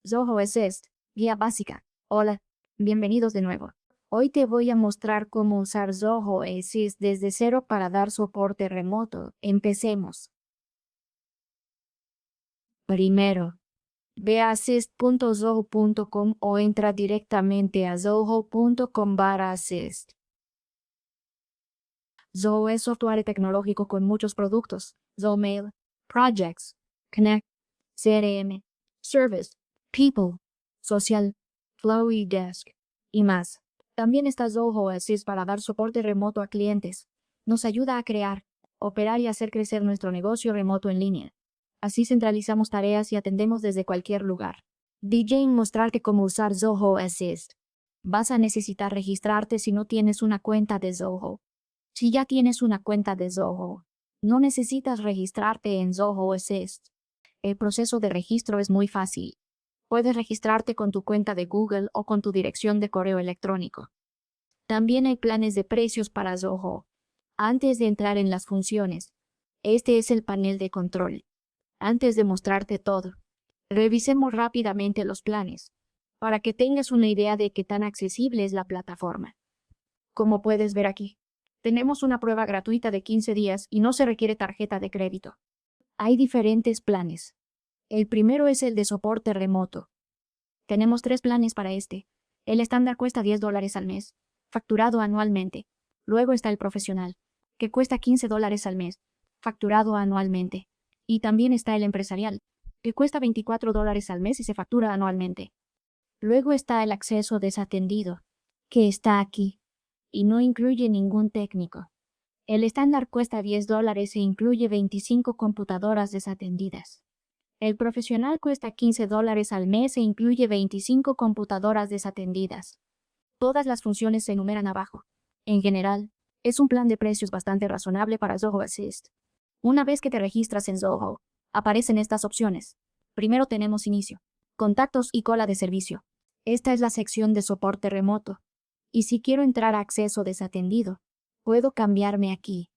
Zoho Assist, guía básica. Hola, bienvenidos de nuevo. Hoy te voy a mostrar cómo usar Zoho Assist desde cero para dar soporte remoto. Empecemos. Primero, ve a assist.zoho.com o entra directamente a zoho.com/assist. Zoho es software tecnológico con muchos productos: Zoho Mail, Projects, Connect, CRM, Service, People, Social, Flow y Desk, y más. También está Zoho Assist para dar soporte remoto a clientes. Nos ayuda a crear, operar y hacer crecer nuestro negocio remoto en línea. Así centralizamos tareas y atendemos desde cualquier lugar. DJ mostrarte cómo usar Zoho Assist. Vas a necesitar registrarte si no tienes una cuenta de Zoho. Si ya tienes una cuenta de Zoho, no necesitas registrarte en Zoho Assist. El proceso de registro es muy fácil. Puedes registrarte con tu cuenta de Google o con tu dirección de correo electrónico. También hay planes de precios para Zoho. Antes de entrar en las funciones, este es el panel de control. Antes de mostrarte todo, revisemos rápidamente los planes, para que tengas una idea de qué tan accesible es la plataforma. Como puedes ver aquí, tenemos una prueba gratuita de 15 días y no se requiere tarjeta de crédito. Hay diferentes planes. El primero es el de soporte remoto. Tenemos 3 planes para este. El estándar cuesta $10 al mes, facturado anualmente. Luego está el profesional, que cuesta $15 al mes, facturado anualmente. Y también está el empresarial, que cuesta $24 al mes y se factura anualmente. Luego está el acceso desatendido, que está aquí, y no incluye ningún técnico. El estándar cuesta $10 e incluye 25 computadoras desatendidas. El profesional cuesta $15 al mes e incluye 25 computadoras desatendidas. Todas las funciones se enumeran abajo. En general, es un plan de precios bastante razonable para Zoho Assist. Una vez que te registras en Zoho, aparecen estas opciones. Primero tenemos inicio, contactos y cola de servicio. Esta es la sección de soporte remoto. Y si quiero entrar a acceso desatendido, puedo cambiarme aquí.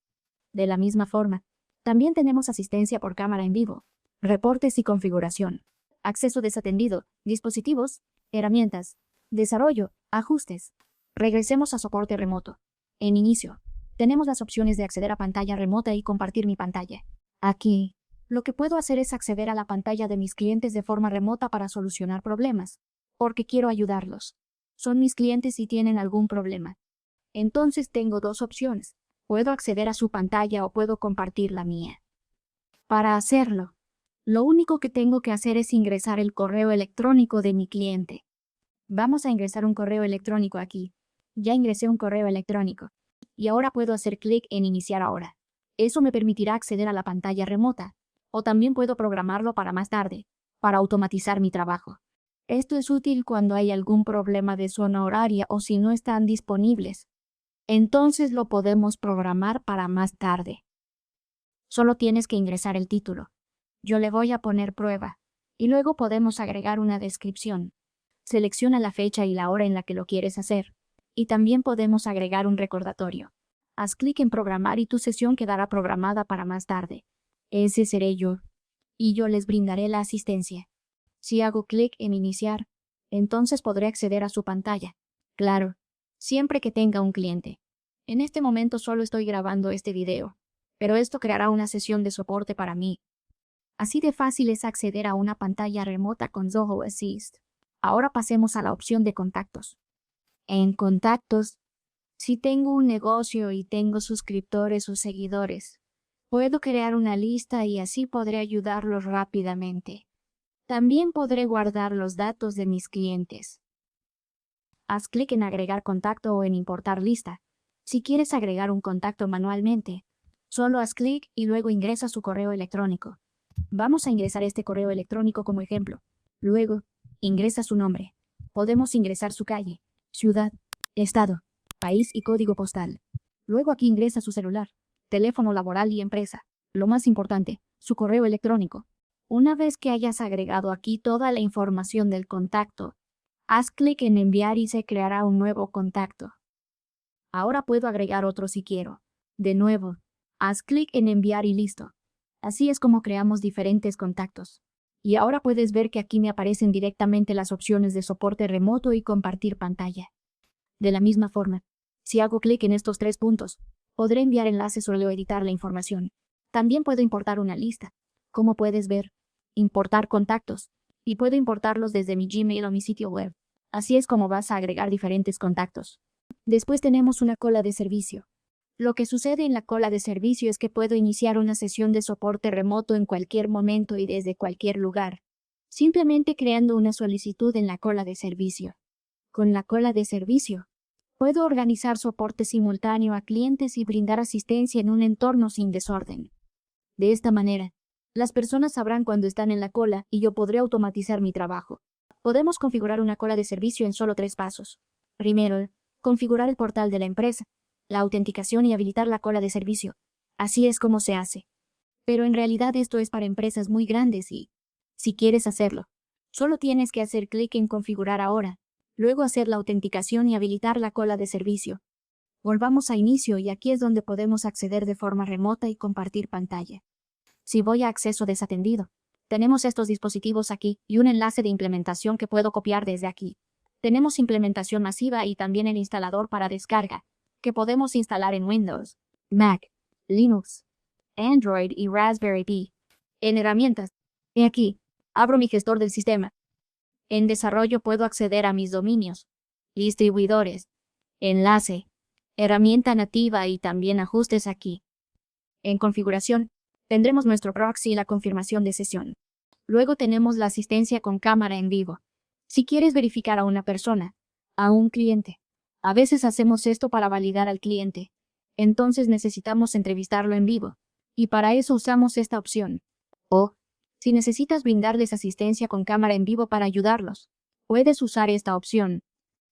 De la misma forma, también tenemos asistencia por cámara en vivo, reportes y configuración, acceso desatendido, dispositivos, herramientas, desarrollo, ajustes. Regresemos a soporte remoto. En inicio, tenemos las opciones de acceder a pantalla remota y compartir mi pantalla. Aquí, lo que puedo hacer es acceder a la pantalla de mis clientes de forma remota para solucionar problemas, porque quiero ayudarlos. Son mis clientes y tienen algún problema. Entonces tengo 2 opciones. Puedo acceder a su pantalla o puedo compartir la mía. Para hacerlo, lo único que tengo que hacer es ingresar el correo electrónico de mi cliente. Vamos a ingresar un correo electrónico aquí. Ya ingresé un correo electrónico. Y ahora puedo hacer clic en Iniciar ahora. Eso me permitirá acceder a la pantalla remota. O también puedo programarlo para más tarde, para automatizar mi trabajo. Esto es útil cuando hay algún problema de zona horaria o si no están disponibles. Entonces lo podemos programar para más tarde. Solo tienes que ingresar el título. Yo le voy a poner prueba. Y luego podemos agregar una descripción. Selecciona la fecha y la hora en la que lo quieres hacer. Y también podemos agregar un recordatorio. Haz clic en programar y tu sesión quedará programada para más tarde. Ese seré yo. Y yo les brindaré la asistencia. Si hago clic en iniciar, entonces podré acceder a su pantalla. Claro, siempre que tenga un cliente. En este momento solo estoy grabando este video, pero esto creará una sesión de soporte para mí. Así de fácil es acceder a una pantalla remota con Zoho Assist. Ahora pasemos a la opción de contactos. En contactos, si tengo un negocio y tengo suscriptores o seguidores, puedo crear una lista y así podré ayudarlos rápidamente. También podré guardar los datos de mis clientes. Haz clic en agregar contacto o en importar lista. Si quieres agregar un contacto manualmente, solo haz clic y luego ingresa su correo electrónico. Vamos a ingresar este correo electrónico como ejemplo. Luego, ingresa su nombre. Podemos ingresar su calle, ciudad, estado, país y código postal. Luego aquí ingresa su celular, teléfono laboral y empresa. Lo más importante, su correo electrónico. Una vez que hayas agregado aquí toda la información del contacto, haz clic en enviar y se creará un nuevo contacto. Ahora puedo agregar otro si quiero. De nuevo, haz clic en enviar y listo. Así es como creamos diferentes contactos. Y ahora puedes ver que aquí me aparecen directamente las opciones de soporte remoto y compartir pantalla. De la misma forma, si hago clic en estos 3 puntos, podré enviar enlaces o editar la información. También puedo importar una lista. Como puedes ver, importar contactos. Y puedo importarlos desde mi Gmail o mi sitio web. Así es como vas a agregar diferentes contactos. Después tenemos una cola de servicio. Lo que sucede en la cola de servicio es que puedo iniciar una sesión de soporte remoto en cualquier momento y desde cualquier lugar, simplemente creando una solicitud en la cola de servicio. Con la cola de servicio, puedo organizar soporte simultáneo a clientes y brindar asistencia en un entorno sin desorden. De esta manera, las personas sabrán cuando están en la cola y yo podré automatizar mi trabajo. Podemos configurar una cola de servicio en solo 3 pasos. Primero, configurar el portal de la empresa, la autenticación y habilitar la cola de servicio. Así es como se hace. Pero en realidad esto es para empresas muy grandes y, si quieres hacerlo, solo tienes que hacer clic en configurar ahora, luego hacer la autenticación y habilitar la cola de servicio. Volvamos a inicio y aquí es donde podemos acceder de forma remota y compartir pantalla. Si voy a acceso desatendido, tenemos estos dispositivos aquí y un enlace de implementación que puedo copiar desde aquí. Tenemos implementación masiva y también el instalador para descarga, que podemos instalar en Windows, Mac, Linux, Android y Raspberry Pi. En herramientas, he aquí, abro mi gestor del sistema. En desarrollo puedo acceder a mis dominios, distribuidores, enlace, herramienta nativa y también ajustes aquí. En configuración, tendremos nuestro proxy y la confirmación de sesión. Luego tenemos la asistencia con cámara en vivo. Si quieres verificar a una persona, a un cliente, a veces hacemos esto para validar al cliente. Entonces necesitamos entrevistarlo en vivo. Y para eso usamos esta opción. O, si necesitas brindarles asistencia con cámara en vivo para ayudarlos, puedes usar esta opción.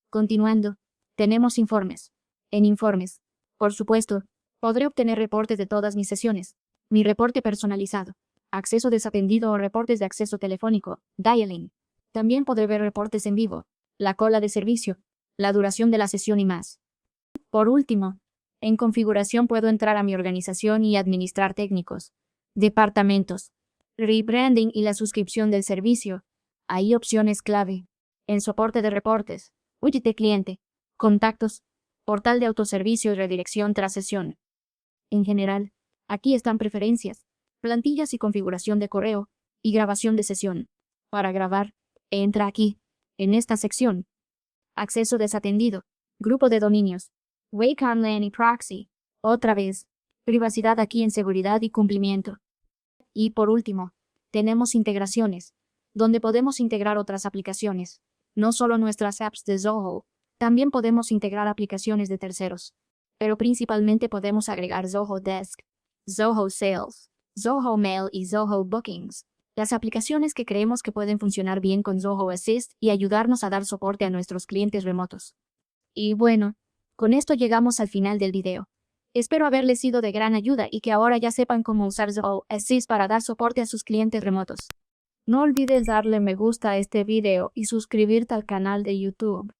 Continuando, tenemos informes. En informes, por supuesto, podré obtener reportes de todas mis sesiones. Mi reporte personalizado, acceso desatendido o reportes de acceso telefónico, dialing. También podré ver reportes en vivo, la cola de servicio, la duración de la sesión y más. Por último, en configuración puedo entrar a mi organización y administrar técnicos, departamentos, rebranding y la suscripción del servicio. Hay opciones clave. En soporte de reportes, widget de cliente, contactos, portal de autoservicio y redirección tras sesión. En general, aquí están preferencias, plantillas y configuración de correo, y grabación de sesión. Para grabar, entra aquí, en esta sección. Acceso desatendido, grupo de dominios, Wake Online y Proxy. Otra vez, privacidad aquí en seguridad y cumplimiento. Y por último, tenemos integraciones, donde podemos integrar otras aplicaciones, no solo nuestras apps de Zoho, también podemos integrar aplicaciones de terceros, pero principalmente podemos agregar Zoho Desk, Zoho Sales, Zoho Mail y Zoho Bookings, las aplicaciones que creemos que pueden funcionar bien con Zoho Assist y ayudarnos a dar soporte a nuestros clientes remotos. Y bueno, con esto llegamos al final del video. Espero haberles sido de gran ayuda y que ahora ya sepan cómo usar Zoho Assist para dar soporte a sus clientes remotos. No olvides darle me gusta a este video y suscribirte al canal de YouTube.